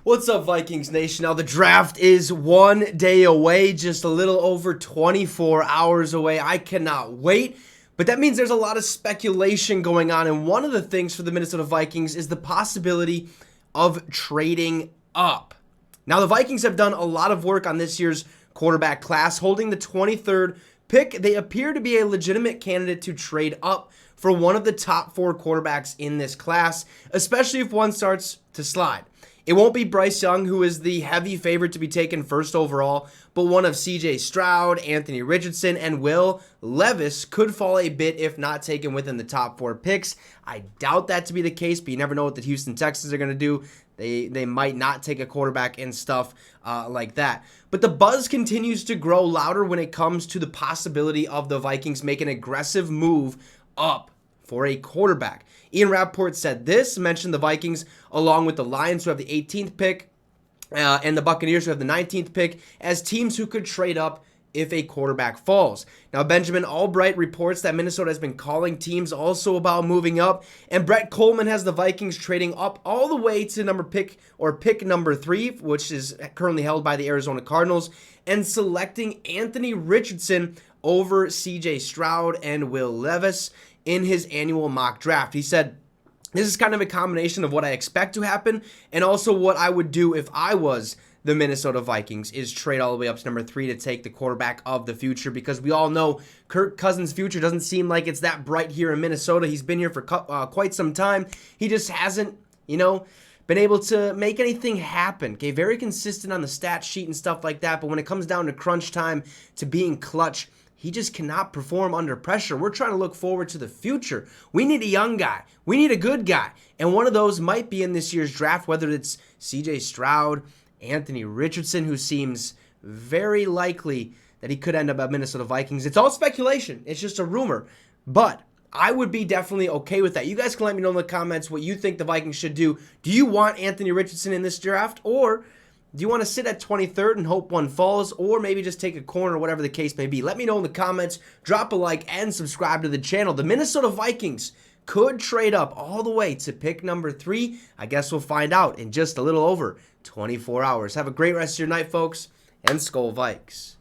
What's up, Vikings Nation? Now, the draft is 1 day away, just a little over 24 hours away. I cannot wait. But that means there's a lot of speculation going on. And one of the things for the Minnesota Vikings is the possibility of trading up. Now, the Vikings have done a lot of work on this year's quarterback class. Holding the 23rd pick, they appear to be a legitimate candidate to trade up for one of the top 4 quarterbacks in this class, especially if one starts to slide. It won't be Bryce Young, who is the heavy favorite to be taken first overall, but one of CJ Stroud, Anthony Richardson, and Will Levis could fall a bit if not taken within the top 4 picks. I doubt that to be the case, but you never know what the Houston Texans are going to do. They might not take a quarterback and stuff like that. But the buzz continues to grow louder when it comes to the possibility of the Vikings make an aggressive move up for a quarterback. Ian Rappaport said this, mentioned the Vikings along with the Lions, who have the 18th pick, and the Buccaneers, who have the 19th pick, as teams who could trade up if a quarterback falls. Now, Benjamin Albright reports that Minnesota has been calling teams also about moving up, and Brett Coleman has the Vikings trading up all the way to pick number 3, which is currently held by the Arizona Cardinals, and selecting Anthony Richardson over CJ Stroud and Will Levis in his annual mock draft. He said, "This is kind of a combination of what I expect to happen and also what I would do if I was the Minnesota Vikings, is trade all the way up to number 3 to take the quarterback of the future," because we all know Kirk Cousins' future doesn't seem like it's that bright here in Minnesota. He's been here for quite some time. He just hasn't, been able to make anything happen. Okay, very consistent on the stat sheet and stuff like that, but when it comes down to crunch time, to being clutch, he just cannot perform under pressure. We're trying to look forward to the future. We need a young guy. We need a good guy. And one of those might be in this year's draft, whether it's CJ Stroud, Anthony Richardson, who seems very likely that he could end up at Minnesota Vikings. It's all speculation. It's just a rumor. But I would be definitely okay with that. You guys can let me know in the comments what you think the Vikings should do. Do you want Anthony Richardson in this draft, or do you want to sit at 23rd and hope one falls, or maybe just take a corner, whatever the case may be? Let me know in the comments. Drop a like and subscribe to the channel. The Minnesota Vikings could trade up all the way to pick number 3. I guess we'll find out in just a little over 24 hours. Have a great rest of your night, folks, and SKOL Vikes.